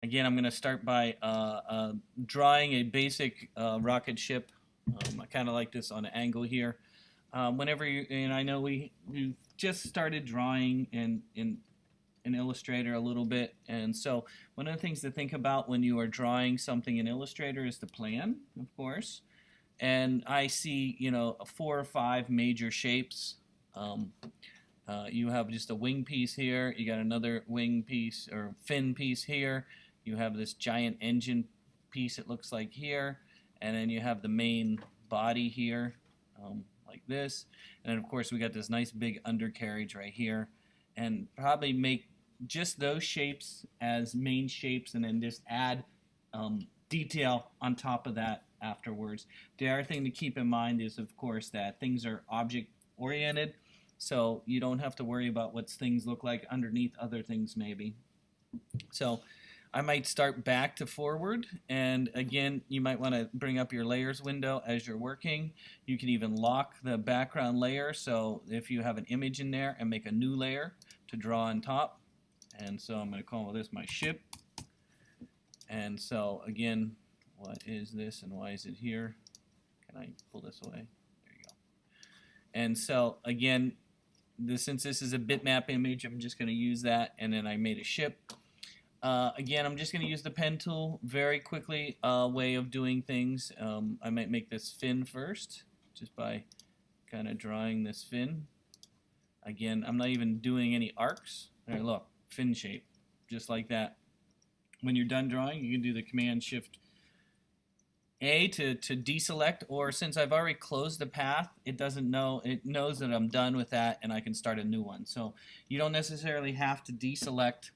Again, I'm going to start by drawing a basic rocket ship. I kind of like this on an angle here. Whenever you, and I know we just started drawing in Illustrator a little bit, and so one of the things to think about when you are drawing something in Illustrator is the plan, of course. And I see, 4 or 5 major shapes. You have just a wing piece here. You got another wing piece or fin piece here. You have this giant engine piece, it looks like here. And then you have the main body here, like this. And then, of course, we got this nice big undercarriage right here. And probably make just those shapes as main shapes and then just add detail on top of that afterwards. The other thing to keep in mind is, of course, that things are object oriented. So you don't have to worry about what things look like underneath other things maybe. So I might start back to forward, and again you might want to bring up your layers window as you're working. You can even lock the background layer, so if you have an image in there, and make a new layer to draw on top. And so I'm going to call this my ship. And so again, what is this and why is it here? Can I pull this away? There you go. And so again, since this is a bitmap image, I'm just going to use that, and then I made a ship. Again, I'm just going to use the pen tool very quickly, way of doing things. I might make this fin first, just by kind of drawing this fin. Again, I'm not even doing any arcs. There, look, fin shape, just like that. When you're done drawing, you can do the Command-Shift A to deselect, or since I've already closed the path, it knows that I'm done with that and I can start a new one. So you don't necessarily have to deselect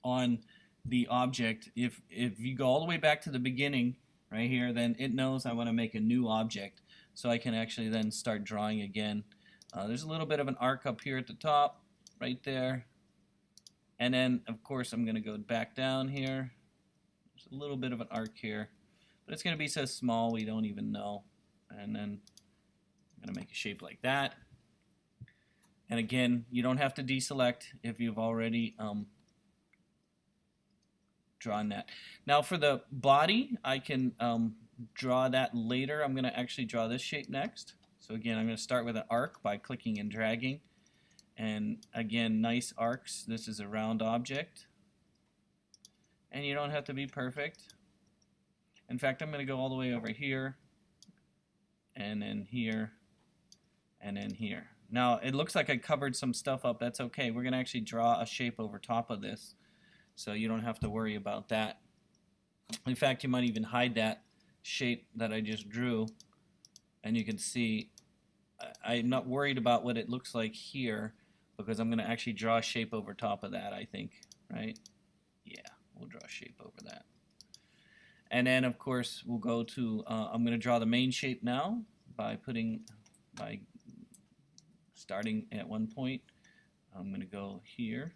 on the object. If you go all the way back to the beginning right here, then it knows I want to make a new object, so I can actually then start drawing again. There's a little bit of an arc up here at the top right there, and then of course I'm going to go back down here. There's a little bit of an arc here, but it's going to be so small we don't even know. And then I'm going to make a shape like that. And again, you don't have to deselect if you've already drawn that. Now for the body, I can draw that later. I'm going to actually draw this shape next. So again, I'm going to start with an arc by clicking and dragging. And again, nice arcs. This is a round object. And you don't have to be perfect. In fact, I'm going to go all the way over here, and then here, and then here. Now, it looks like I covered some stuff up. That's okay. We're going to actually draw a shape over top of this, so you don't have to worry about that. In fact, you might even hide that shape that I just drew, and you can see I'm not worried about what it looks like here, because I'm going to actually draw a shape over top of that, I think, right? Yeah, we'll draw a shape over that. And then, of course, we'll go to, I'm going to draw the main shape now by starting at one point. I'm going to go here.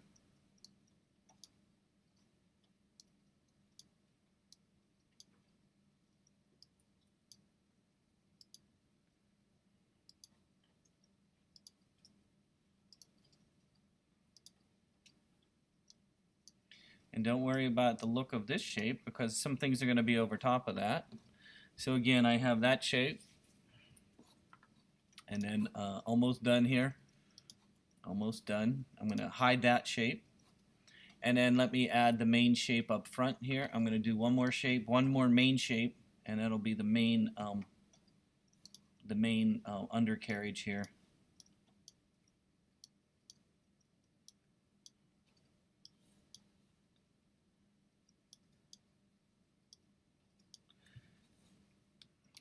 And don't worry about the look of this shape, because some things are going to be over top of that. So again, I have that shape. And then almost done here. Almost done. I'm going to hide that shape. And then let me add the main shape up front here. I'm going to do one more shape, one more main shape, and that'll be the main undercarriage here.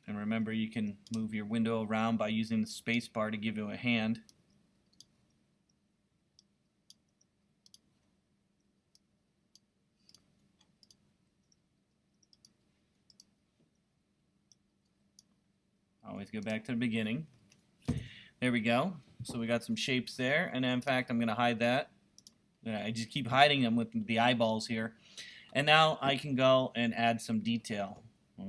And remember, you can move your window around by using the space bar to give you a hand. Always go back to the beginning. There we go. So we got some shapes there, and in fact I'm going to hide that. I just keep hiding them with the eyeballs here. And now I can go and add some detail.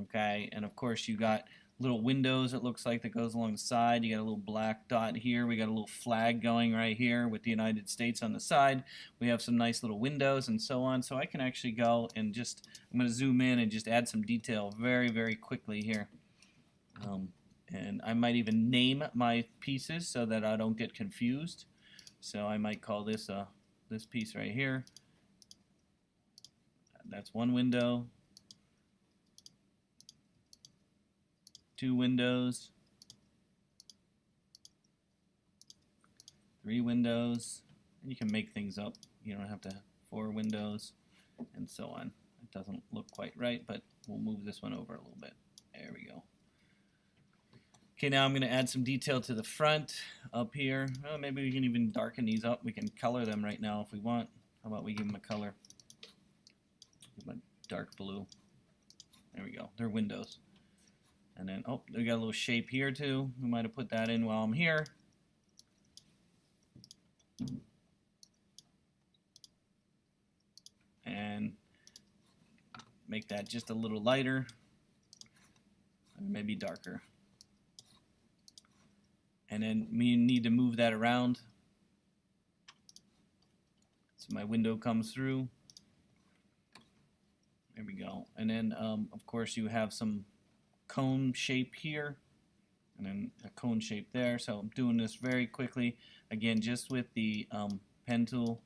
Okay, and of course you got little windows, it looks like, that goes along the side. You got a little black dot here. We got a little flag going right here with the United States on the side. We have some nice little windows and so on. So I can actually go and just, I'm going to zoom in and just add some detail very, very quickly here. And I might even name my pieces so that I don't get confused. So I might call this this piece right here. That's one window. 2 windows, 3 windows, and you can make things up. You don't have to 4 windows, and so on. It doesn't look quite right, but we'll move this one over a little bit. There we go. Okay, now I'm going to add some detail to the front up here. Oh, maybe we can even darken these up. We can color them right now if we want. How about we give them a color? Give them a dark blue. There we go. They're windows. And then, oh, we got a little shape here too. We might have put that in while I'm here. And make that just a little lighter, or maybe darker. And then we need to move that around. So my window comes through. There we go. And then, of course, you have some cone shape here and then a cone shape there. So I'm doing this very quickly, again, just with the pen tool.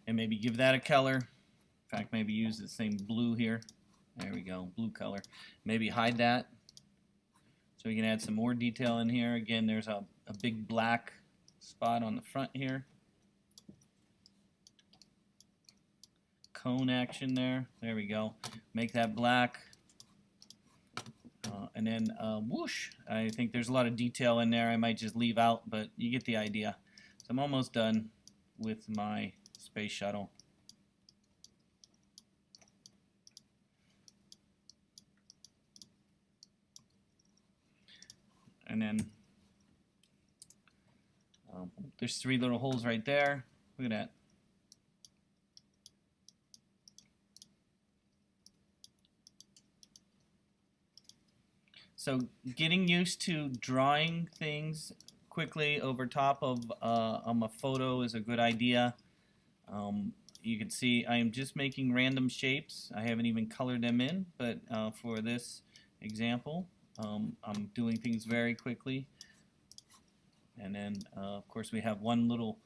And maybe give that a color. In fact, maybe use the same blue here. There we go, blue color. Maybe hide that. So we can add some more detail in here. Again, there's a big black spot on the front here. Cone action there. There we go. Make that black. And then whoosh. I think there's a lot of detail in there I might just leave out, but you get the idea. So I'm almost done with my space shuttle. And then there's 3 little holes right there. Look at that. So getting used to drawing things quickly over top of a photo is a good idea. You can see I am just making random shapes. I haven't even colored them in, but for this example, I'm doing things very quickly. And then, of course, we have one little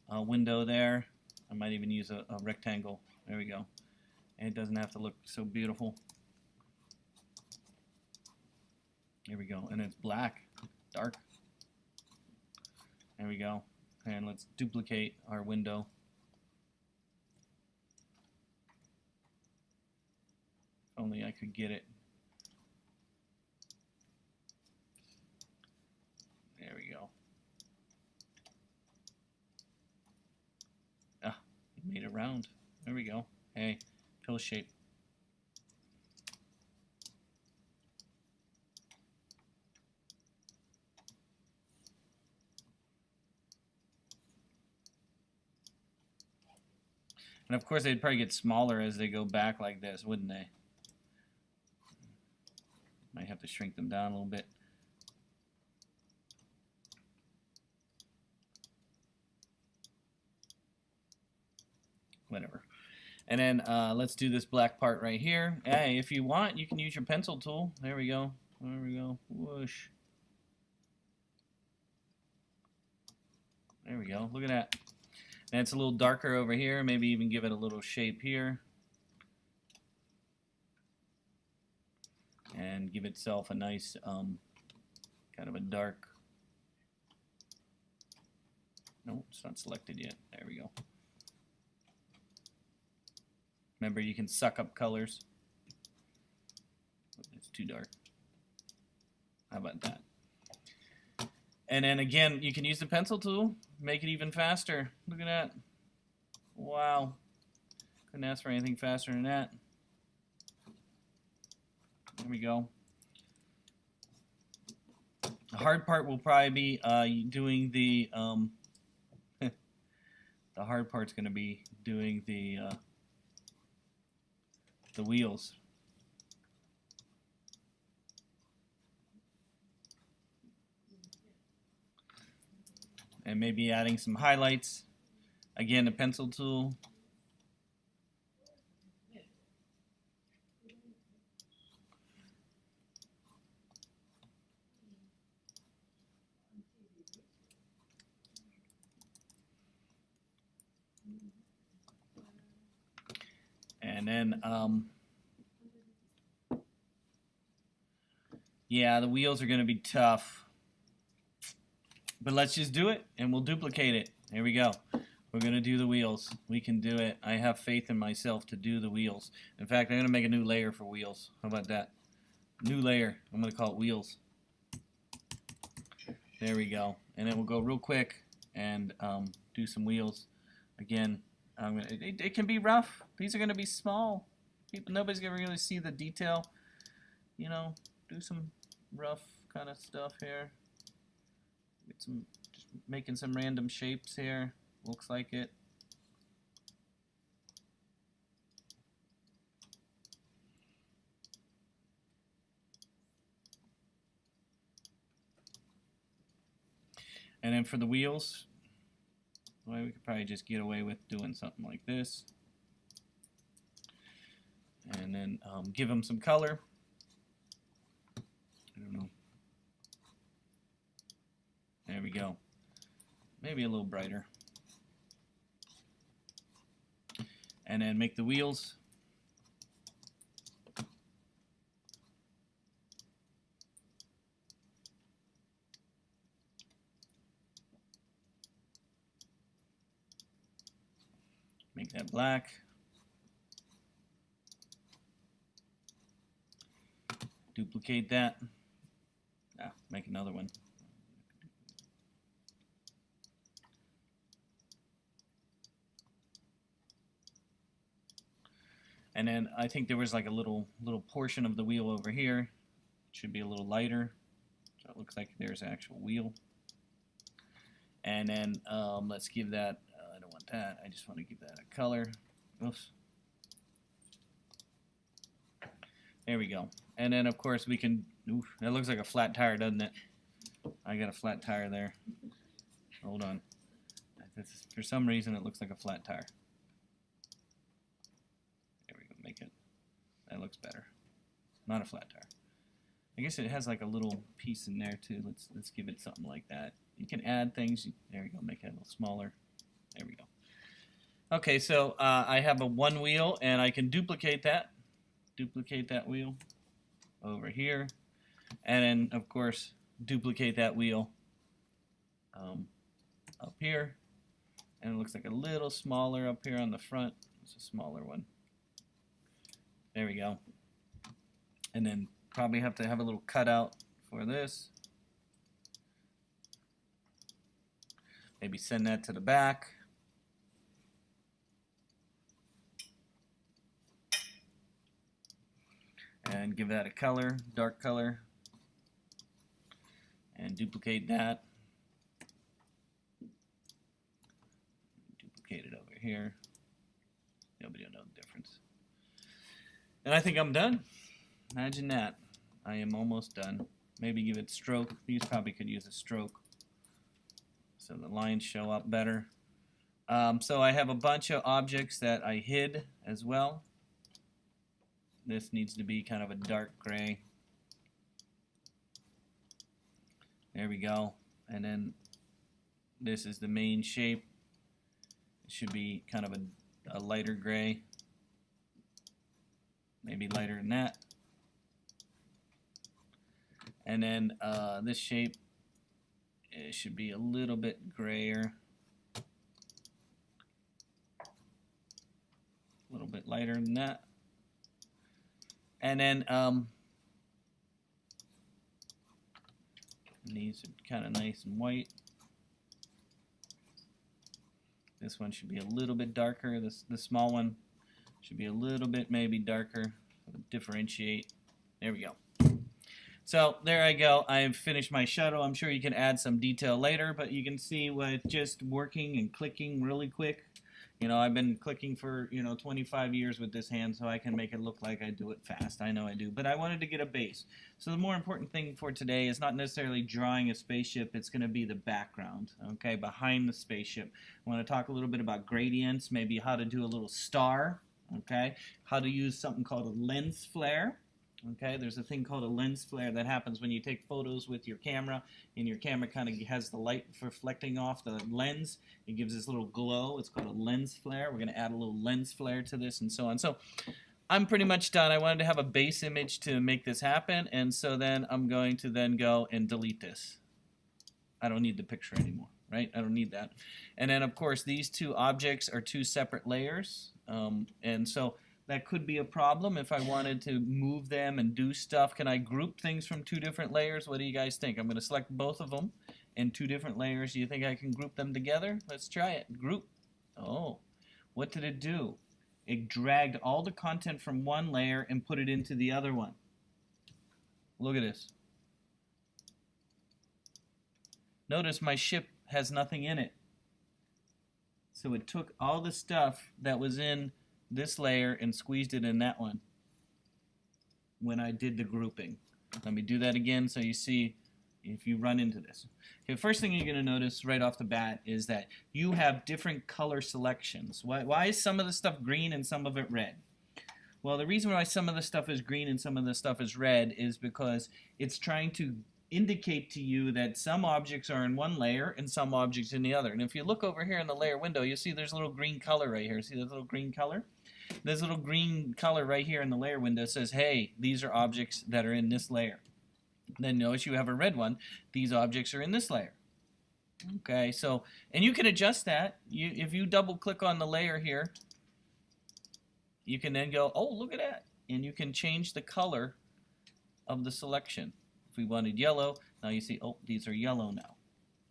window there. I might even use a rectangle. There we go. And it doesn't have to look so beautiful. There we go. And it's black, dark. There we go. And let's duplicate our window. If only I could get it. There we go. Ah, it made it round. There we go. Hey, pill shape. And of course, they'd probably get smaller as they go back like this, wouldn't they? Might have to shrink them down a little bit. Whatever. And then let's do this black part right here. Hey, if you want, you can use your pencil tool. There we go. There we go. Whoosh. There we go. Look at that. And it's a little darker over here. Maybe even give it a little shape here. And give itself a nice kind of a dark. No, it's not selected yet. There we go. Remember, you can suck up colors. It's too dark. How about that? And then again, you can use the pencil tool, make it even faster. Look at that. Wow. Couldn't ask for anything faster than that. There we go. The hard part will probably be doing the the hard part's going to be doing the wheels. And maybe adding some highlights. Again, a pencil tool. And then, yeah, the wheels are going to be tough. But let's just do it, and we'll duplicate it. Here we go. We're going to do the wheels. We can do it. I have faith in myself to do the wheels. In fact, I'm going to make a new layer for wheels. How about that? New layer. I'm going to call it wheels. There we go. And then we'll go real quick and do some wheels. Again, it can be rough. These are going to be small. Nobody's going to really see the detail. You know, do some rough kind of stuff here. Get some, just making some random shapes here. Looks like it. And then for the wheels, well, we could probably just get away with doing something like this. And then give them some color. I don't know. There we go. Maybe a little brighter. And then make the wheels. Make that black. Duplicate that. Make another one. And then I think there was like a little portion of the wheel over here. It should be a little lighter. So it looks like there's an actual wheel. And then let's give that, I don't want that, I just want to give that a color. Oops. There we go. And then of course we can, oof, that looks like a flat tire, doesn't it? I got a flat tire there. Hold on. For some reason it looks like a flat tire. There we go, make it. That looks better. Not a flat tire. I guess it has like a little piece in there too. Let's give it something like that. You can add things. There we go, make it a little smaller. There we go. Okay, so I have a one wheel and I can duplicate that. Duplicate that wheel over here. And then of course duplicate that wheel up here. And it looks like a little smaller up here on the front. It's a smaller one. There we go. And then probably have to have a little cutout for this. Maybe send that to the back. And give that a color, dark color. And duplicate that. Duplicate it over here. Nobody will know the difference. And I think I'm done. Imagine that. I am almost done. Maybe give it stroke. These probably could use a stroke so the lines show up better. So I have a bunch of objects that I hid as well. This needs to be kind of a dark gray. There we go. And then this is the main shape. It should be kind of a lighter gray. Maybe lighter than that. And then this shape, it should be a little bit grayer. A little bit lighter than that. And then these are kind of nice and white. This one should be a little bit darker. The small one should be a little bit maybe darker. Differentiate. There we go. So there I go. I've finished my shuttle. I'm sure you can add some detail later, but you can see with just working and clicking really quick. You know, I've been clicking for, 25 years with this hand, so I can make it look like I do it fast. I know I do, but I wanted to get a base. So the more important thing for today is not necessarily drawing a spaceship. It's going to be the background, okay, behind the spaceship. I want to talk a little bit about gradients, maybe how to do a little star, okay, how to use something called a lens flare. Okay, there's a thing called a lens flare that happens when you take photos with your camera, and your camera kind of has the light reflecting off the lens. It gives this little glow. It's called a lens flare. We're going to add a little lens flare to this and so on. So I'm pretty much done. I wanted to have a base image to make this happen, and so then I'm going to then go and delete this. I don't need the picture anymore, right? I don't need that. And then, of course, these two objects are two separate layers, and so that could be a problem if I wanted to move them and do stuff. Can I group things from two different layers? What do you guys think? I'm going to select both of them in two different layers. Do you think I can group them together? Let's try it. Group. Oh, what did it do? It dragged all the content from one layer and put it into the other one. Look at this. Notice my ship has nothing in it. So it took all the stuff that was in this layer and squeezed it in that one when I did the grouping. Let me do that again so you see if you run into this. Okay, first thing you're going to notice right off the bat is that you have different color selections. Why is some of the stuff green and some of it red? Well, the reason why some of the stuff is green and some of the stuff is red is because it's trying to indicate to you that some objects are in one layer and some objects in the other. And if you look over here in the layer window, you'll see there's a little green color right here. See that little green color? This little green color right here in the layer window says, hey, these are objects that are in this layer. Then notice you have a red one. These objects are in this layer. Okay, so, and you can adjust that. If you double click on the layer here, you can then go, oh, look at that. And you can change the color of the selection. If we wanted yellow, now you see, oh, these are yellow now.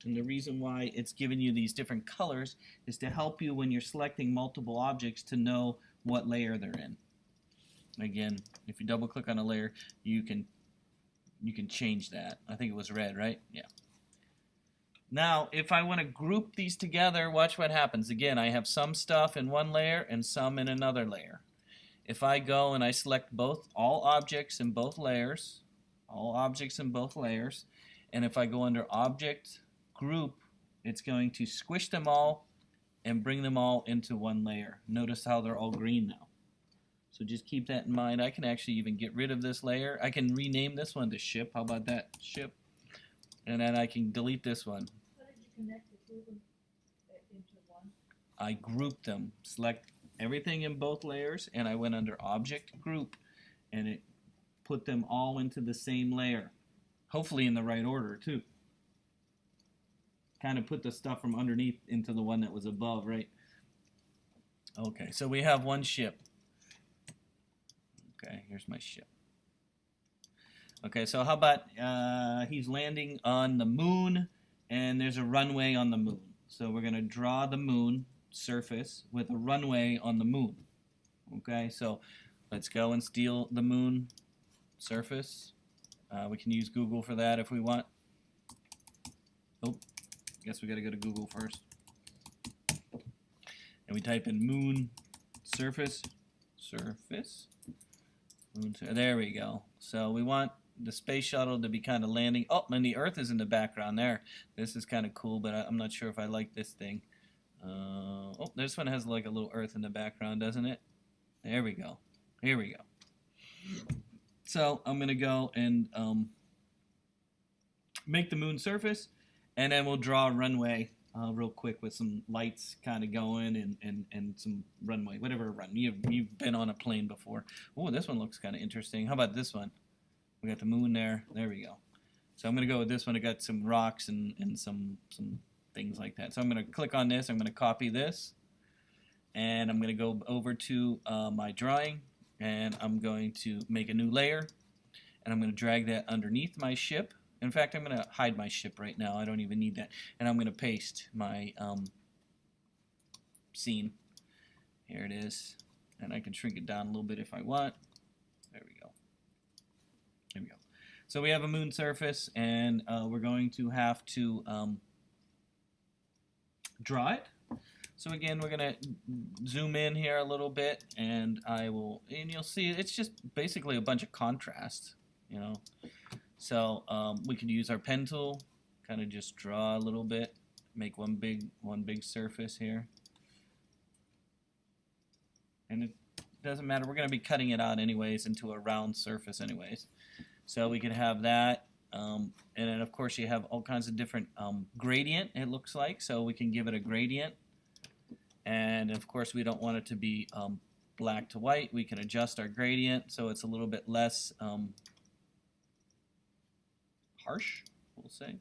And the reason why it's giving you these different colors is to help you when you're selecting multiple objects to know what layer they're in. Again, if you double click on a layer, you can change that. I think it was red, right? Yeah. Now, if I want to group these together, watch what happens. Again, I have some stuff in one layer and some in another layer. If I go and I select all objects in both layers, and if I go under Object, Group, it's going to squish them all and bring them all into one layer. Notice how they're all green now. So just keep that in mind. I can actually even get rid of this layer. I can rename this one to Ship. How about that? Ship. And then I can delete this one. How did you connect the two of them into one? I grouped them. Select everything in both layers, and I went under Object, Group, and it put them all into the same layer. Hopefully in the right order, too. Kind of put the stuff from underneath into the one that was above, right? Okay, so we have one ship. Okay, here's my ship. Okay, so how about he's landing on the moon, and there's a runway on the moon. So we're going to draw the moon surface with a runway on the moon. Okay, so let's go and steal the moon surface. We can use Google for that if we want. Oh, guess we got to go to Google first. And we type in moon surface. There we go. So we want the space shuttle to be kind of landing. Oh, and the Earth is in the background there. This is kind of cool, but I'm not sure if I like this thing. Oh, this one has like a little Earth in the background, doesn't it? There we go. Here we go. So I'm going to go and make the moon surface, and then we'll draw a runway real quick with some lights kind of going and some runway, whatever run. You've been on a plane before. Oh, this one looks kind of interesting. How about this one? We got the moon there. There we go. So I'm going to go with this one. I got some rocks and some things like that. So I'm going to click on this. I'm going to copy this, and I'm going to go over to my drawing, and I'm going to make a new layer, and I'm going to drag that underneath my ship. In fact, I'm going to hide my ship right now. I don't even need that. And I'm going to paste my scene. Here it is. And I can shrink it down a little bit if I want. There we go. There we go. So we have a moon surface, and we're going to have to draw it. So again, we're going to zoom in here a little bit, and you'll see it's just basically a bunch of contrast, you know. So we could use our pen tool, kind of just draw a little bit, make one big surface here. And it doesn't matter, we're going to be cutting it out anyways into a round surface anyways. So we could have that, and then of course you have all kinds of different gradient, it looks like, so we can give it a gradient. And of course we don't want it to be black to white. We can adjust our gradient so it's a little bit less harsh, we'll say.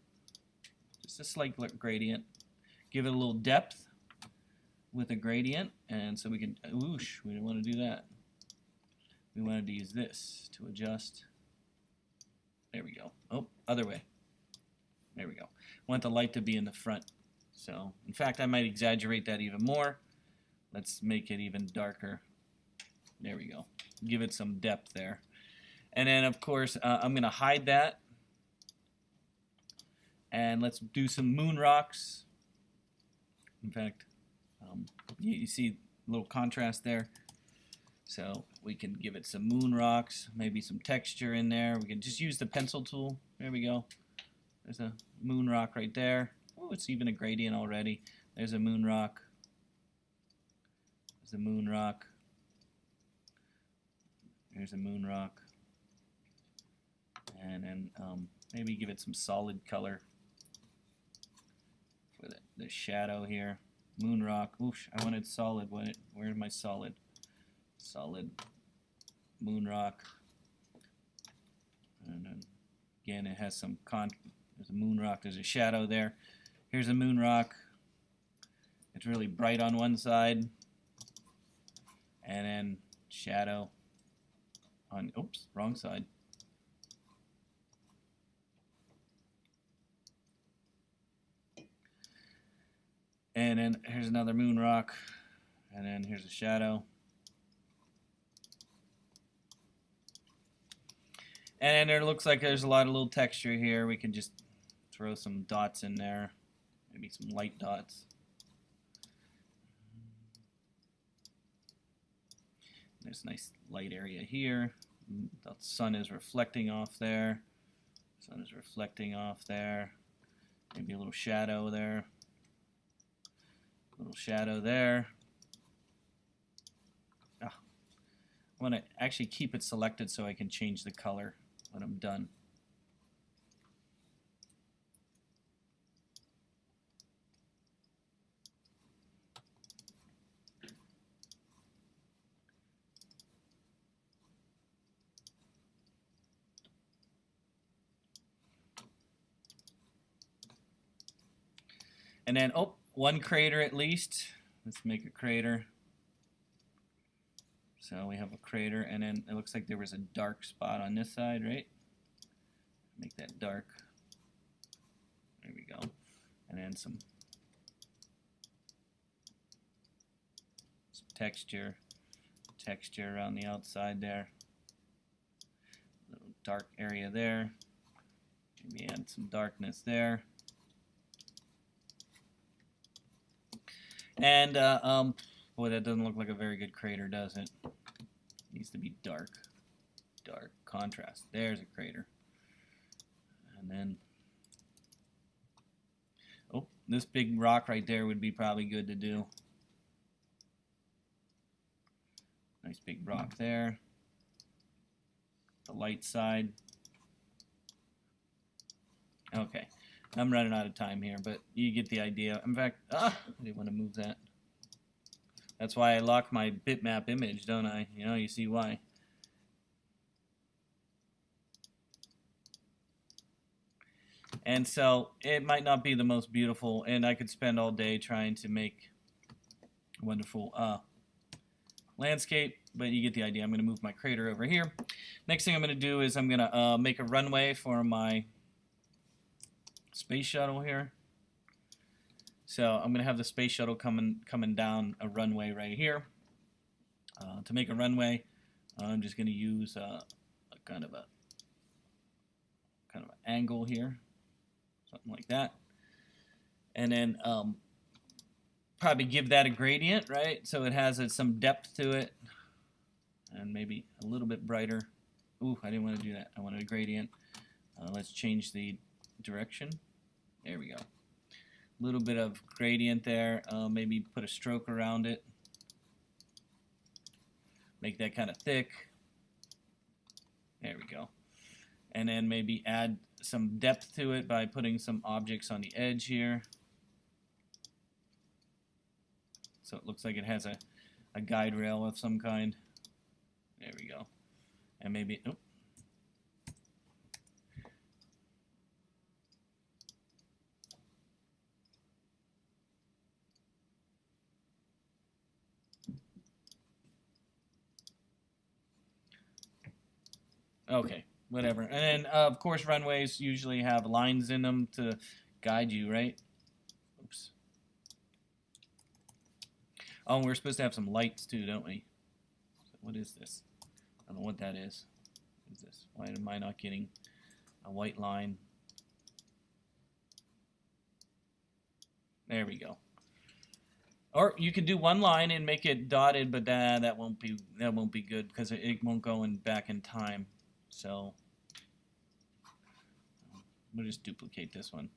Just a slight gradient. Give it a little depth with a gradient, and so we can, whoosh, we didn't want to do that. We wanted to use this to adjust. There we go. Oh, other way. There we go. Want the light to be in the front. So, in fact, I might exaggerate that even more. Let's make it even darker. There we go. Give it some depth there. And then, of course, I'm going to hide that. And let's do some moon rocks. In fact, you see a little contrast there. So we can give it some moon rocks, maybe some texture in there. We can just use the pencil tool. There we go. There's a moon rock right there. Oh, it's even a gradient already. There's a moon rock. There's a moon rock. There's a moon rock. And then maybe give it some solid color for the shadow here. Moon rock. Oof, I wanted solid. Where's my solid? Solid moon rock. And then again, it has some there's a moon rock. There's a shadow there. Here's a moon rock. It's really bright on one side, and then shadow on, oops, wrong side. And then here's another moon rock, and then here's a shadow. And then it looks like there's a lot of little texture here. We can just throw some dots in there, maybe some light dots. There's a nice light area here. The sun is reflecting off there. Sun is reflecting off there. Maybe a little shadow there. Little shadow there. I want to actually keep it selected so I can change the color when I'm done. And then, oh, one crater at least. Let's make a crater. So we have a crater, and then it looks like there was a dark spot on this side, right? Make that dark. There we go. And then some texture around the outside there. Little dark area there. Maybe add some darkness there. And boy, that doesn't look like a very good crater, does it? Needs to be dark. Dark contrast. There's a crater. And then, oh, this big rock right there would be probably good to do. Nice big rock there. The light side. Okay. I'm running out of time here, but you get the idea. In fact, I didn't want to move that. That's why I lock my bitmap image, don't I? You know, you see why. And so it might not be the most beautiful, and I could spend all day trying to make a wonderful landscape, but you get the idea. I'm going to move my crater over here. Next thing I'm going to do is I'm going to make a runway for my space shuttle here. So I'm going to have the space shuttle coming down a runway right here. To make a runway, I'm just going to use a kind of a kind of an angle here, something like that. And then probably give that a gradient, right? So it has some depth to it, and maybe a little bit brighter. Ooh, I didn't want to do that. I wanted a gradient. Let's change the direction. There we go. A little bit of gradient there. Maybe put a stroke around it. Make that kind of thick. There we go. And then maybe add some depth to it by putting some objects on the edge here. So it looks like it has a guide rail of some kind. There we go. And maybe, oh. Okay, whatever. And then, of course, runways usually have lines in them to guide you, right? Oops. Oh, and we're supposed to have some lights too, don't we? What is this? I don't know what that is. What is this? Why am I not getting a white line? There we go. Or you can do one line and make it dotted, but that won't be good because it won't go back in time. So we'll just duplicate this one.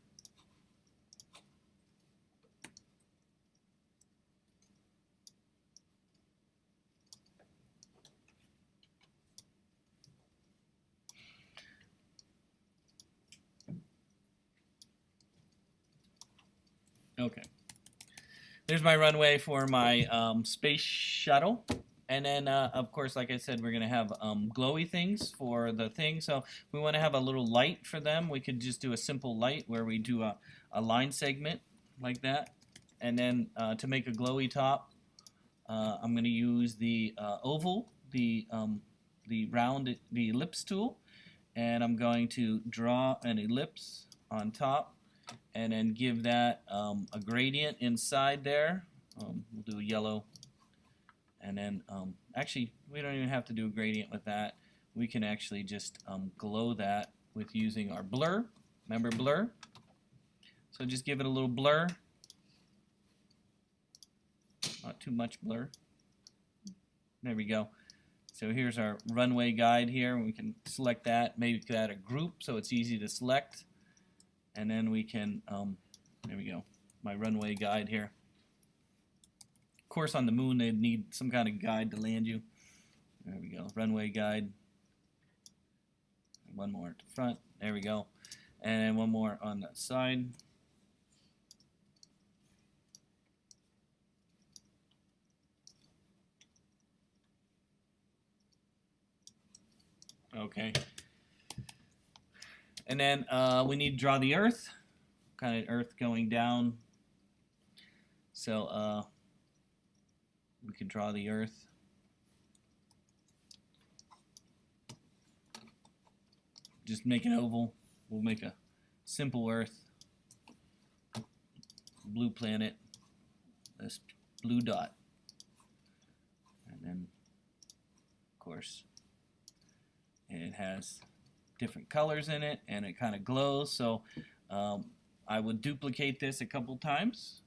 Okay. There's my runway for my space shuttle. And then, of course, like I said, we're going to have glowy things for the thing. So if we want to have a little light for them, we could just do a simple light where we do a line segment like that. And then to make a glowy top, I'm going to use the oval, the round, the ellipse tool. And I'm going to draw an ellipse on top and then give that a gradient inside there. We'll do a yellow. And then, actually, we don't even have to do a gradient with that. We can actually just glow that with using our blur. Remember blur? So just give it a little blur. Not too much blur. There we go. So here's our runway guide here. We can select that, make that a group so it's easy to select. And then we can, there we go, my runway guide here. Of course, on the moon, they'd need some kind of guide to land you. There we go, runway guide. One more at the front. There we go. And one more on the side. Okay. And then we need to draw the Earth. Kind of Earth going down. So we can draw the Earth. Just make an oval. We'll make a simple Earth. Blue planet. This blue dot. And then, of course, it has different colors in it, and it kind of glows. So I would duplicate this a couple times.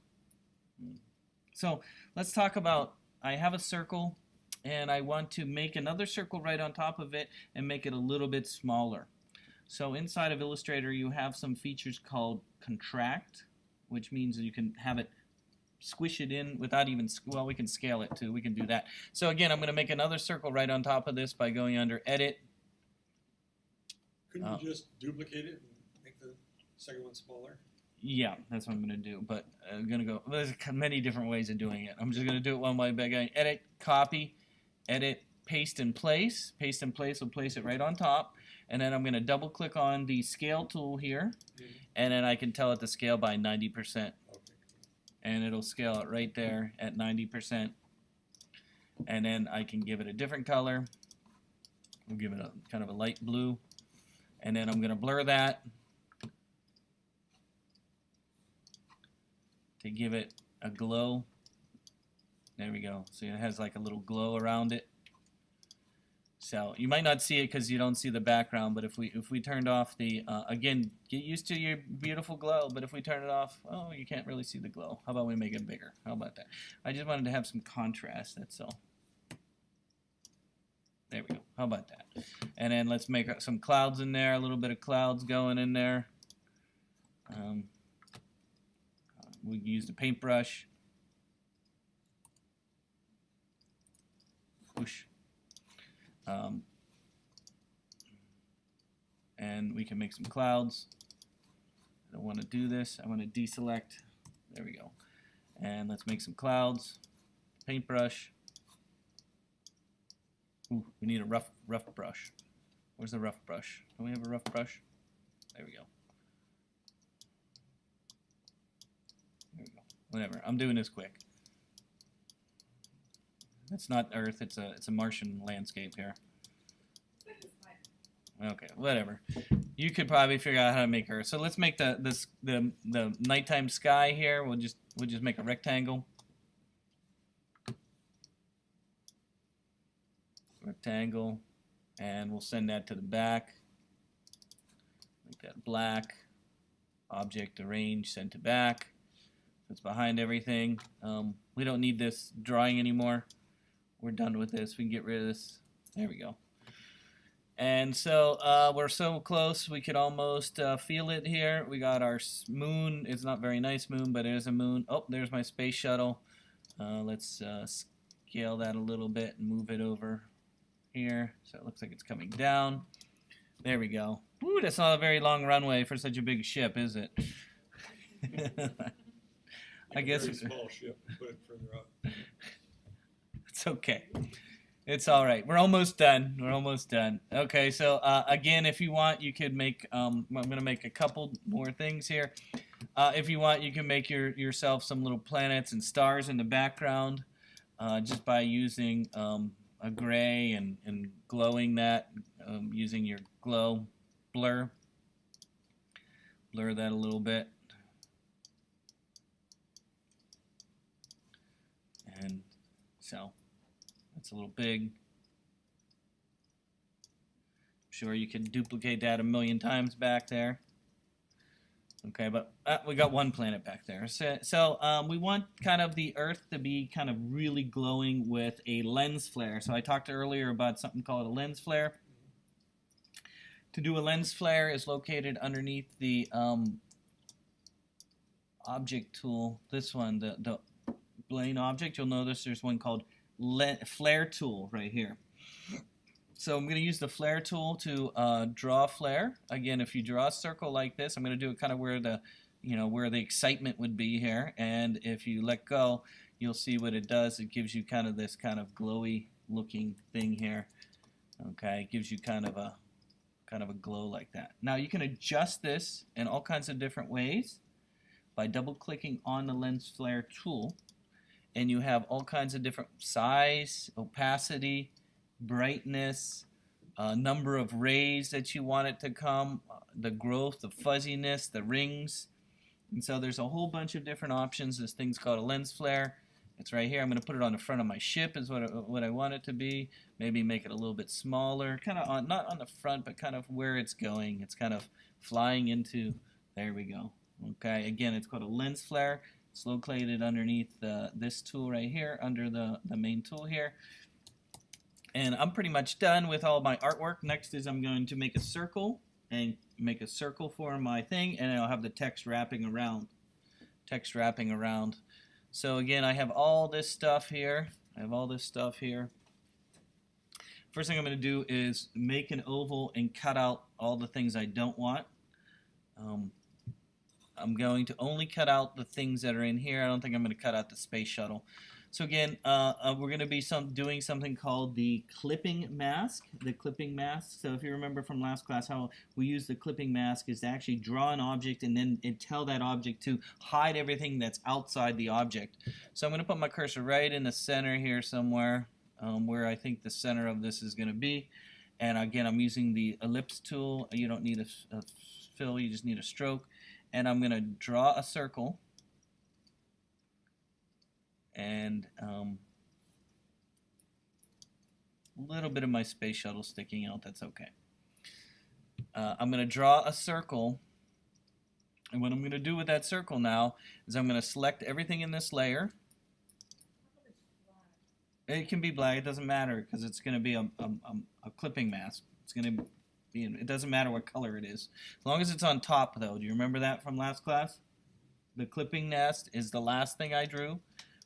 So let's talk about, I have a circle, and I want to make another circle right on top of it and make it a little bit smaller. So inside of Illustrator, you have some features called contract, which means you can have it squish it in without even, well, we can scale it too. We can do that. So again, I'm going to make another circle right on top of this by going under Edit. Couldn't you just duplicate it and make the second one smaller? Yeah, that's what I'm going to do. But I'm going to go, there's many different ways of doing it. I'm just going to do it one way by going Edit, Copy, Edit, Paste in Place. Paste in Place will place it right on top. And then I'm going to double click on the Scale tool here. And then I can tell it to scale by 90%. Okay. And it'll scale it right there at 90%. And then I can give it a different color. We'll give it a kind of a light blue. And then I'm going to blur that to give it a glow. There we go. So it has like a little glow around it. So you might not see it because you don't see the background, but if we turned off the again, get used to your beautiful glow. But if we turn it off, oh, you can't really see the glow. How about we make it bigger? How about that? I just wanted to have some contrast. That's all. There we go. How about that? And then let's make some clouds in there. A little bit of clouds going in there. We use the paintbrush. Whoosh. And we can make some clouds. I don't want to do this. I want to deselect. There we go. And let's make some clouds. Paintbrush. Ooh, we need a rough brush. Where's the rough brush? Don't we have a rough brush? There we go. There we go. Whatever. I'm doing this quick. It's not Earth. It's a Martian landscape here. Okay, whatever. You could probably figure out how to make Earth. So let's make the nighttime sky here. We'll just make a rectangle. Rectangle, and we'll send that to the back. Make that black. Object arrange, send to back. It's behind everything. We don't need this drawing anymore. We're done with this. We can get rid of this. There we go. And so we're so close we could almost feel it here. We got our moon. It's not very nice moon, but it is a moon. Oh, there's my space shuttle. Let's scale that a little bit and move it over here. So it looks like it's coming down. There we go. Ooh, that's not a very long runway for such a big ship, is it? I guess Very small ship. Put it further up. it's okay. It's all right. We're almost done. We're almost done. Okay, so again, if you want, you could make. I'm gonna make a couple more things here. If you want, you can make yourself some little planets and stars in the background, just by using a gray and glowing that using your glow blur. Blur that a little bit. And so that's a little big. I'm sure you can duplicate that a million times back there. Okay, but we got one planet back there. So we want kind of the Earth to be kind of really glowing with a lens flare. So I talked earlier about something called a lens flare. To do a lens flare is located underneath the object tool. This one, the plane object. You'll notice there's one called flare tool right here. So I'm going to use the flare tool to draw a flare. Again, if you draw a circle like this, I'm going to do it kind of where the, where the excitement would be here. And if you let go, you'll see what it does. It gives you kind of this kind of glowy looking thing here. Okay, it gives you kind of a glow like that. Now you can adjust this in all kinds of different ways by double clicking on the lens flare tool. And you have all kinds of different size, opacity, brightness, number of rays that you want it to come, the growth, the fuzziness, the rings. And so there's a whole bunch of different options. This thing's called a lens flare. It's right here. I'm going to put it on the front of my ship is what I want it to be. Maybe make it a little bit smaller, kind of on, not on the front, but kind of where it's going. It's kind of flying into, there we go. Okay, again, it's called a lens flare. It's located underneath this tool right here, under the main tool here. And I'm pretty much done with all my artwork. Next is I'm going to make a circle and make a circle for my thing, and I'll have the text wrapping around. So again, I have all this stuff here. First thing I'm going to do is make an oval and cut out all the things I don't want. I'm going to only cut out the things that are in here. I don't think I'm going to cut out the space shuttle. So again, we're going to be doing something called the clipping mask. So if you remember from last class, how we use the clipping mask is to actually draw an object and then tell that object to hide everything that's outside the object. So I'm going to put my cursor right in the center here somewhere, where I think the center of this is going to be. And again, I'm using the ellipse tool. You don't need a fill, you just need a stroke. And I'm going to draw a circle. And A little bit of my space shuttle sticking out, that's okay. I'm going to draw a circle, and what I'm going to do with that circle now is I'm going to select everything in this layer. It can be black, it doesn't matter, because it's going to be a clipping mask. It's going to be, it doesn't matter what color it is. As long as it's on top, though. Do you remember that from last class? The clipping nest is the last thing I drew.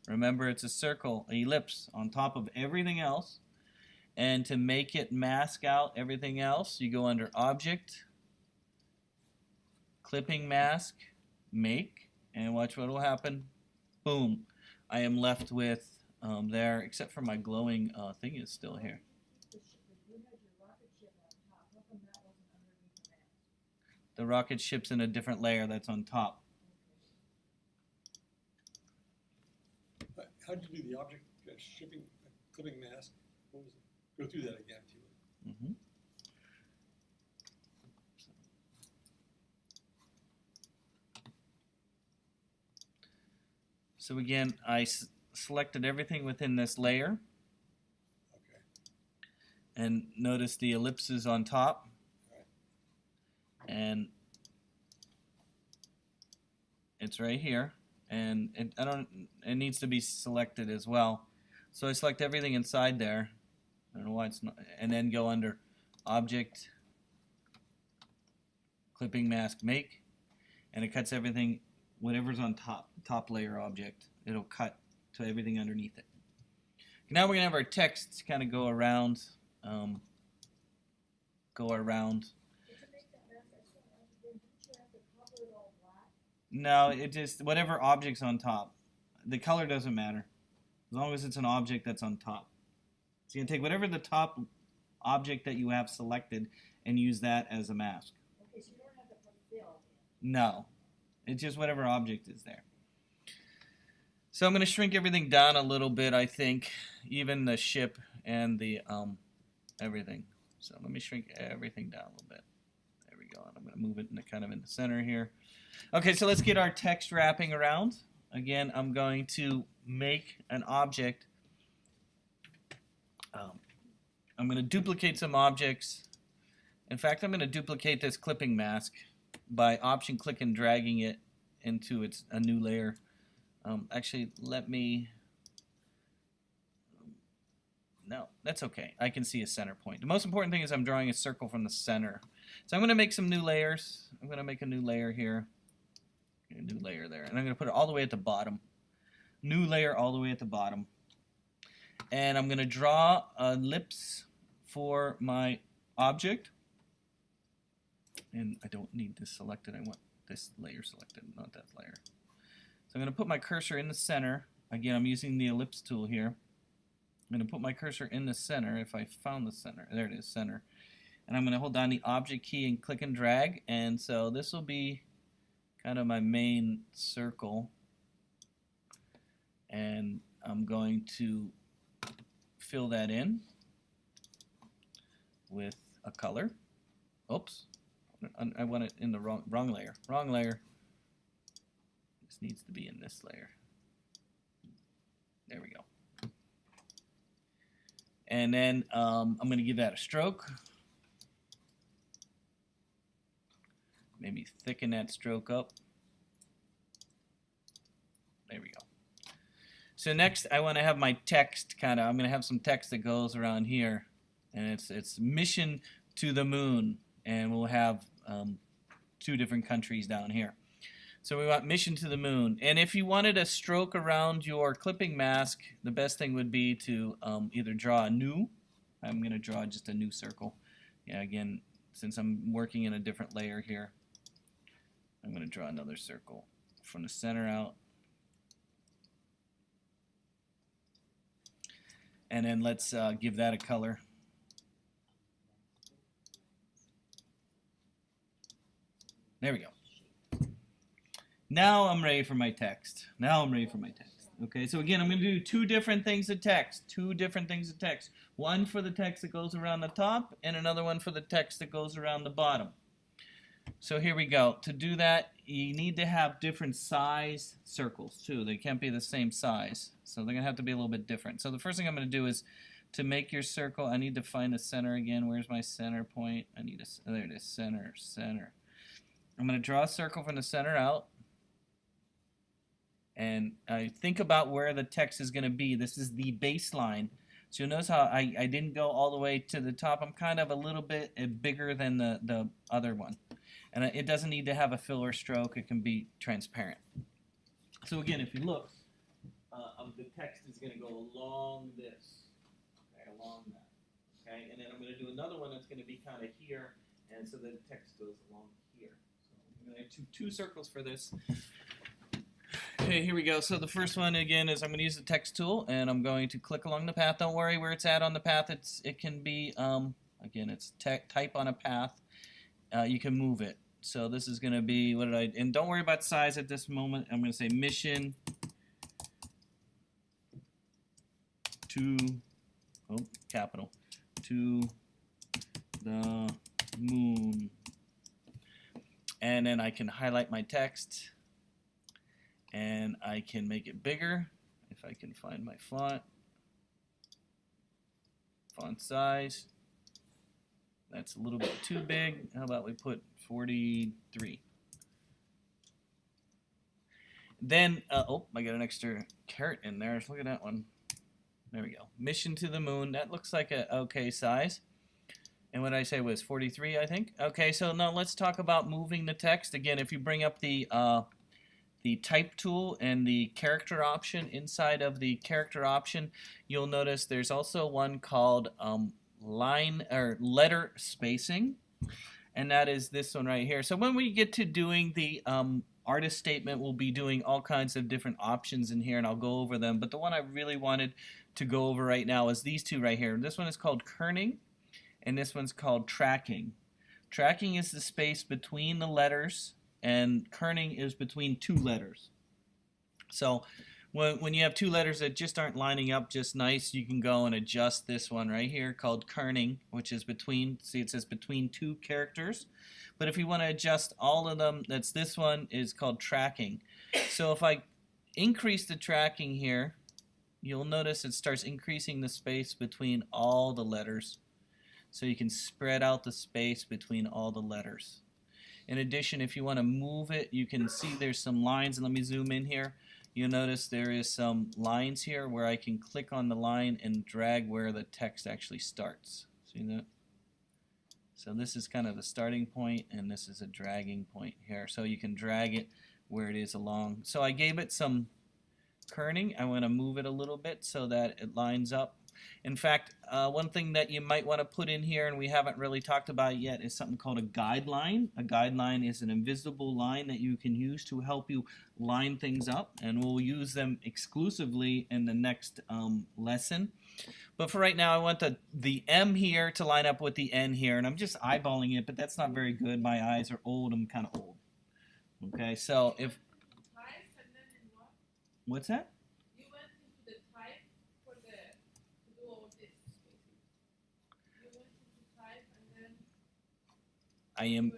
Remember, it's a circle, an ellipse on top of everything else. And to make it mask out everything else, you go under Object, Clipping Mask, Make, and watch what will happen. Boom. I am left with there, except for my glowing thing is still here. The rocket ship's in a different layer that's on top. How did you do the object shipping clipping mask? What was it? Go through that again, if you would. So again, I selected everything within this layer. Okay. And notice the ellipses on top. Right. And it's right here. And it needs to be selected as well. So I select everything inside there. I don't know why it's not, and then go under Object, Clipping Mask, Make, and it cuts everything, whatever's on top layer object, it'll cut to everything underneath it. Now we're gonna have our text kind of go around. No, it just whatever object's on top. The color doesn't matter, as long as it's an object that's on top. So you're going to take whatever the top object that you have selected and use that as a mask. Okay, so you don't have to put fill in. No. It's just whatever object is there. So I'm going to shrink everything down a little bit, I think. Even the ship and the everything. So let me shrink everything down a little bit. There we go. And I'm going to move it kind of in the center here. Okay, so let's get our text wrapping around. Again, I'm going to make an object. I'm going to duplicate some objects. In fact, I'm going to duplicate this clipping mask by option click and dragging it into a new layer. Actually, let me... No, that's okay. I can see a center point. The most important thing is I'm drawing a circle from the center. So I'm going to make some new layers. I'm going to make a new layer here. A new layer there. And I'm going to put it all the way at the bottom. New layer all the way at the bottom. And I'm going to draw a ellipse for my object. And I don't need this selected. I want this layer selected, not that layer. So I'm going to put my cursor in the center. Again, I'm using the ellipse tool here. I'm going to put my cursor in the center. If I found the center, there it is, center. And I'm going to hold down the Object key and click and drag. And so this will be kind of my main circle. And I'm going to fill that in with a color. Oops, I want it in the wrong layer. Wrong layer. This needs to be in this layer. There we go. And then I'm going to give that a stroke. Maybe thicken that stroke up. There we go. So next I want to have my text I'm going to have some text that goes around here. And it's mission to the moon. And we'll have 2 different countries down here. So we want mission to the moon. And if you wanted a stroke around your clipping mask, the best thing would be to either draw a new. I'm going to draw just a new circle. Yeah, again, since I'm working in a different layer here, I'm going to draw another circle from the center out. And then let's give that a color. There we go. Now I'm ready for my text. Okay, so again, I'm going to do 2 different things of text. 2 different things of text. One for the text that goes around the top, and another one for the text that goes around the bottom. So here we go. To do that, you need to have different size circles too. They can't be the same size. So they're going to have to be a little bit different. So the first thing I'm going to do is to make your circle, I need to find the center again. Where's my center point? I need a, there it is, center, center. I'm going to draw a circle from the center out. And I think about where the text is going to be. This is the baseline. So you'll notice how I didn't go all the way to the top. I'm kind of a little bit bigger than the other one. And it doesn't need to have a fill or stroke. It can be transparent. So again, if you look, the text is going to go along this, okay, along that. Okay, and then I'm going to do another one that's going to be kind of here, and so the text goes along here. So I'm going to have two circles for this. Okay, here we go. So the first one again is I'm going to use the text tool, and I'm going to click along the path. Don't worry where it's at on the path. It can be again, it's type on a path. You can move it. So this is going to be and don't worry about size at this moment. I'm going to say mission to capital to the moon, and then I can highlight my text. And I can make it bigger if I can find my font size. That's a little bit too big. How about we put 43? Then, I got an extra caret in there. Let's look at that one. There we go. Mission to the moon. That looks like a okay size. And what did I say was 43, I think? Okay, so now let's talk about moving the text. Again, if you bring up the type tool and the character option, inside of the character option, you'll notice there's also one called line or letter spacing, and that is this one right here. So when we get to doing the artist statement, we'll be doing all kinds of different options in here, and I'll go over them. But the one I really wanted to go over right now is these two right here. This one is called kerning, and this one's called tracking. Tracking is the space between the letters, and kerning is between two letters. So when you have two letters that just aren't lining up just nice, you can go and adjust this one right here called kerning, which is between, see it says between two characters. But if you want to adjust all of them, that's this one is called tracking. So if I increase the tracking here, you'll notice it starts increasing the space between all the letters. So you can spread out the space between all the letters. In addition, if you want to move it, you can see there's some lines, and let me zoom in here. You'll notice there is some lines here where I can click on the line and drag where the text actually starts. See that? So this is kind of the starting point, and this is a dragging point here. So you can drag it where it is along. So I gave it some kerning. I want to move it a little bit so that it lines up. In fact, one thing that you might want to put in here, and we haven't really talked about yet, is something called a guideline. A guideline is an invisible line that you can use to help you line things up, and we'll use them exclusively in the next lesson. But for right now, I want the M here to line up with the N here, and I'm just eyeballing it, but that's not very good. My eyes are old. I'm kind of old. Okay, so if... What's that? In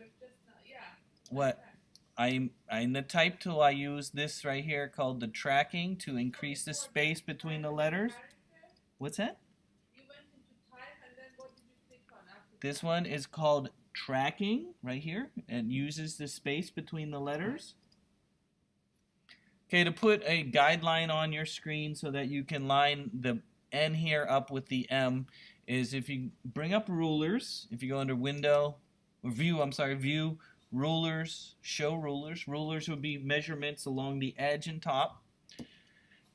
the type tool, I use this right here called the tracking to increase the space between the letters. What's that? This one is called tracking right here. It uses the space between the letters. Okay, to put a guideline on your screen so that you can line the N here up with the M is if you bring up rulers, if you go under Window, View, Rulers, Show Rulers. Rulers would be measurements along the edge and top.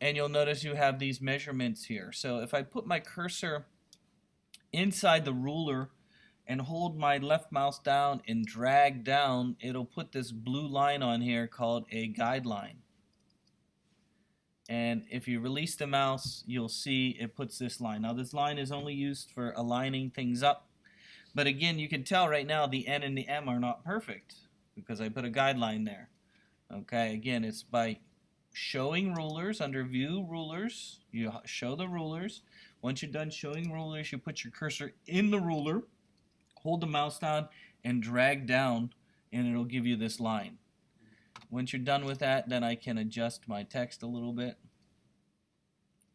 And you'll notice you have these measurements here. So if I put my cursor inside the ruler and hold my left mouse down and drag down, it'll put this blue line on here called a guideline. And if you release the mouse, you'll see it puts this line. Now this line is only used for aligning things up. But again, you can tell right now the N and the M are not perfect because I put a guideline there. Okay, again, it's by showing rulers under View Rulers. You show the rulers. Once you're done showing rulers, you put your cursor in the ruler, hold the mouse down, and drag down, and it'll give you this line. Once you're done with that, then I can adjust my text a little bit.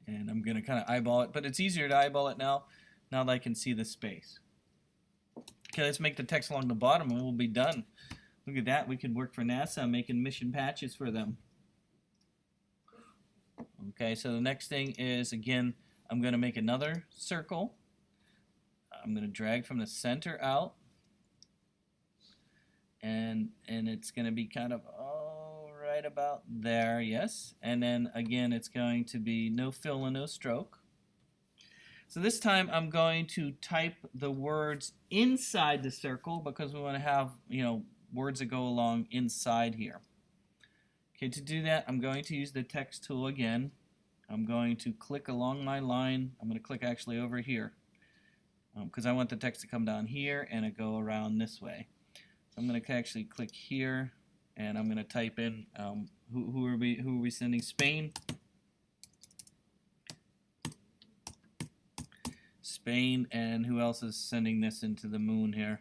And I'm going to kind of eyeball it, but it's easier to eyeball it now that I can see the space. Okay, let's make the text along the bottom and we'll be done. Look at that, we could work for NASA making mission patches for them. Okay, so the next thing is, again, I'm going to make another circle. I'm going to drag from the center out. And it's going to be kind of right about there, yes. And then again, it's going to be no fill and no stroke. So this time I'm going to type the words inside the circle because we want to have, words that go along inside here. Okay, to do that, I'm going to use the text tool again. I'm going to click along my line. I'm going to click actually over here because I want the text to come down here and it go around this way. So I'm going to actually click here and I'm going to type in who are we sending? Spain. Spain, and who else is sending this into the moon here?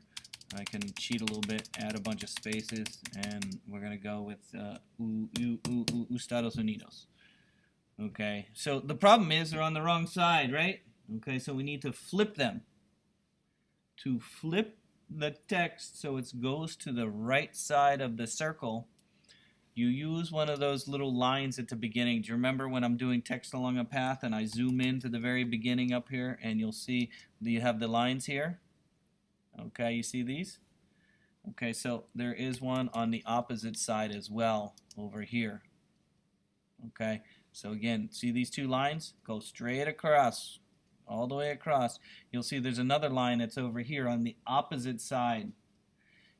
I can cheat a little bit, add a bunch of spaces, and we're going to go with Estados Unidos. Okay, so the problem is they're on the wrong side, right? Okay, so we need to flip them. To flip the text so it goes to the right side of the circle, you use one of those little lines at the beginning. Do you remember when I'm doing text along a path and I zoom in to the very beginning up here and you'll see you have the lines here? Okay, you see these? Okay, so there is one on the opposite side as well over here. Okay, so again, see these two lines? Go straight across, all the way across. You'll see there's another line that's over here on the opposite side.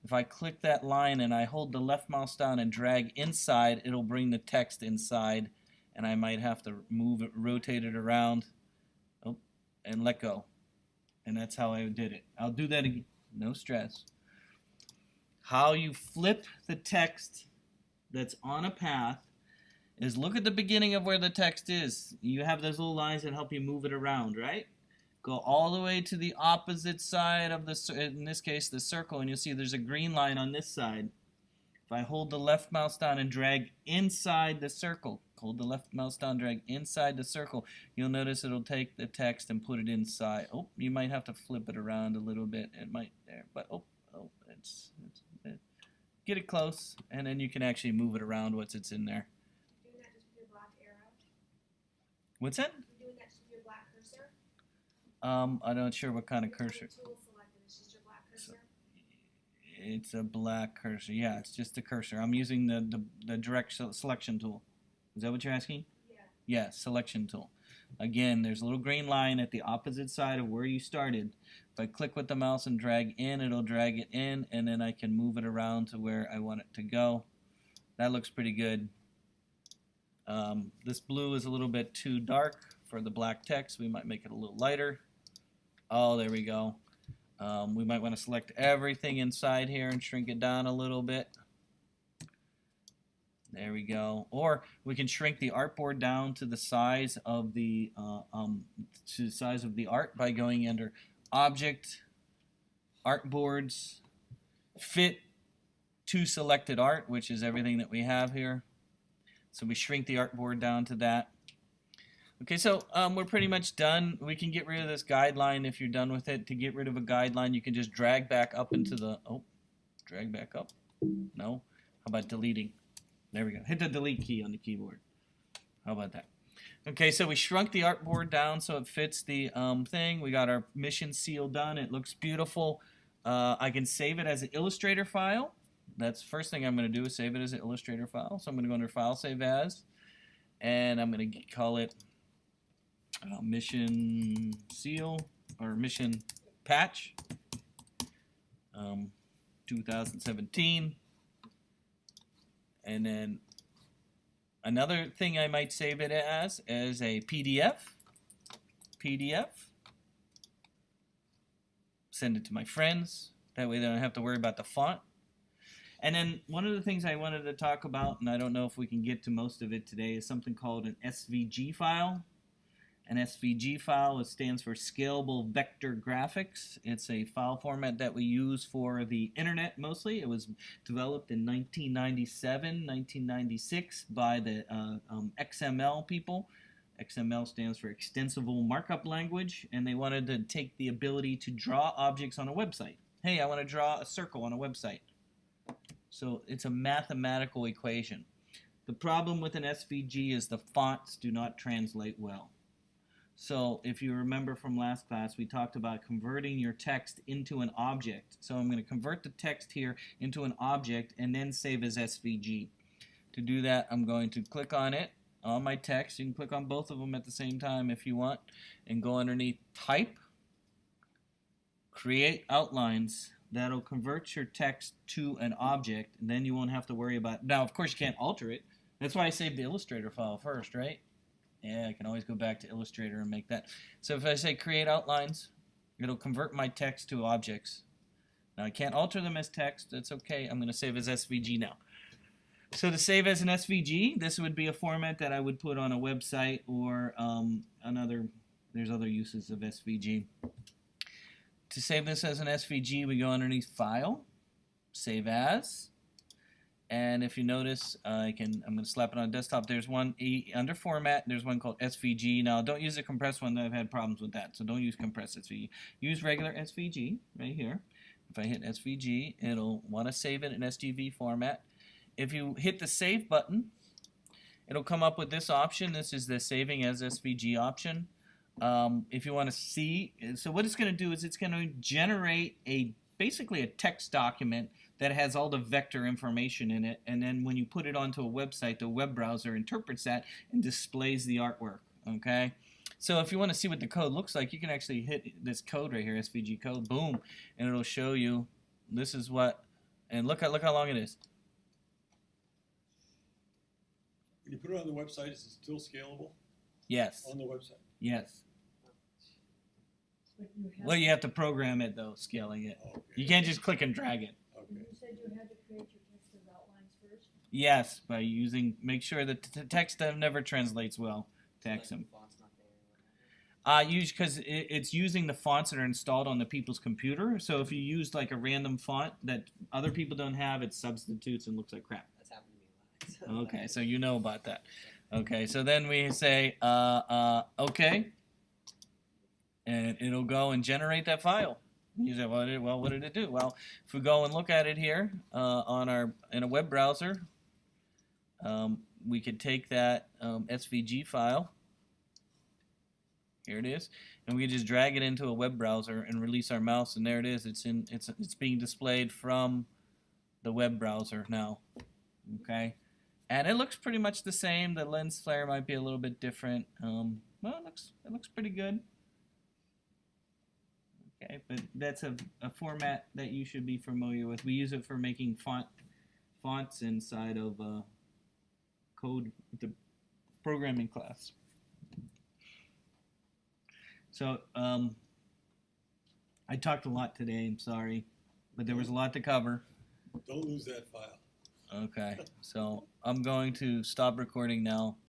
If I click that line and I hold the left mouse down and drag inside, it'll bring the text inside, and I might have to move it, rotate it around, and let go. And that's how I did it. I'll do that again, no stress. How you flip the text that's on a path is look at the beginning of where the text is. You have those little lines that help you move it around, right? Go all the way to the opposite side of in this case, the circle, and you'll see there's a green line on this side. If I hold the left mouse down and drag inside the circle, hold the left mouse down, drag inside the circle, you'll notice it'll take the text and put it inside. Oh, you might have to flip it around a little bit. It might there, but get it close, and then you can actually move it around once it's in there. Doing that just with your black arrow? What's that? You're doing that just with your black cursor? I'm not sure what kind of cursor. Tool selected. It's just your black cursor? It's a black cursor. Yeah, it's just a cursor. I'm using the direct selection tool. Is that what you're asking? Yeah. Yeah, selection tool. Again, there's a little green line at the opposite side of where you started. If I click with the mouse and drag in, it'll drag it in, and then I can move it around to where I want it to go. That looks pretty good. This blue is a little bit too dark for the black text. We might make it a little lighter. Oh, there we go. We might want to select everything inside here and shrink it down a little bit. There we go. Or we can shrink the artboard down to the size of the art by going under Object, Artboards, Fit to Selected Art, which is everything that we have here. So we shrink the artboard down to that. Okay, so we're pretty much done. We can get rid of this guideline if you're done with it. To get rid of a guideline, you can just drag back up into the, drag back up. No? How about deleting? There we go. Hit the delete key on the keyboard. How about that? Okay, so we shrunk the artboard down so it fits the thing. We got our mission seal done. It looks beautiful. I can save it as an Illustrator file. That's the first thing I'm going to do is save it as an Illustrator file. So I'm going to go under File, Save As, and I'm going to call it Mission Seal or Mission Patch 2017. And then another thing I might save it as is a PDF. Send it to my friends. That way they don't have to worry about the font. And then one of the things I wanted to talk about, and I don't know if we can get to most of it today, is something called an SVG file. An SVG file stands for Scalable Vector Graphics. It's a file format that we use for the internet mostly. It was developed in 1997, 1996 by the XML people. XML stands for Extensible Markup Language, and they wanted to take the ability to draw objects on a website. Hey, I want to draw a circle on a website. So it's a mathematical equation. The problem with an SVG is the fonts do not translate well. So if you remember from last class, we talked about converting your text into an object. So I'm going to convert the text here into an object and then save as SVG. To do that, I'm going to click on it, on my text. You can click on both of them at the same time if you want, and go underneath Type, Create Outlines. That'll convert your text to an object, and then you won't have to worry about it. Now, of course, you can't alter it. That's why I saved the Illustrator file first, right? Yeah, I can always go back to Illustrator and make that. So if I say Create Outlines, it'll convert my text to objects. Now, I can't alter them as text. That's okay. I'm going to save as SVG now. So to save as an SVG, this would be a format that I would put on a website or there's other uses of SVG. To save this as an SVG, we go underneath File, Save As, and if you notice, I'm going to slap it on desktop. There's one under Format. There's one called SVG. Now, don't use the compressed one. I've had problems with that, so don't use compressed SVG. Use regular SVG right here. If I hit SVG, it'll want to save it in SGV format. If you hit the Save button, it'll come up with this option. This is the Saving as SVG option. If you want to see, so what it's going to do is it's going to generate basically a text document that has all the vector information in it, and then when you put it onto a website, the web browser interprets that and displays the artwork. Okay, so if you want to see what the code looks like, you can actually hit this code right here, SVG code, boom, and it'll show you this is what, and look how long it is. When you put it on the website, is it still scalable? Yes. On the website? Yes. But you have, Well, you have to program it though, scaling it. Okay. You can't just click and drag it. Okay. you said you had to create your text as outlines first? Yes, by using, make sure that the text never translates well to XM. Because it's using the fonts that are installed on the people's computer. So if you use like a random font that other people don't have, it substitutes and looks like crap. That's happened to me a lot. Okay, so you know about that. Okay, so then we say okay, and it'll go and generate that file. You say, well, what did it do? Well, if we go and look at it here in a web browser, we could take that SVG file. Here it is, and we can just drag it into a web browser and release our mouse, and there it is. It's being displayed from the web browser now. Okay, and it looks pretty much the same. The lens flare might be a little bit different. Well, it looks pretty good. Okay, but that's a format that you should be familiar with. We use it for making fonts inside of code with the programming class. So I talked a lot today, I'm sorry, but there was a lot to cover. Don't lose that file. Okay, so I'm going to stop recording now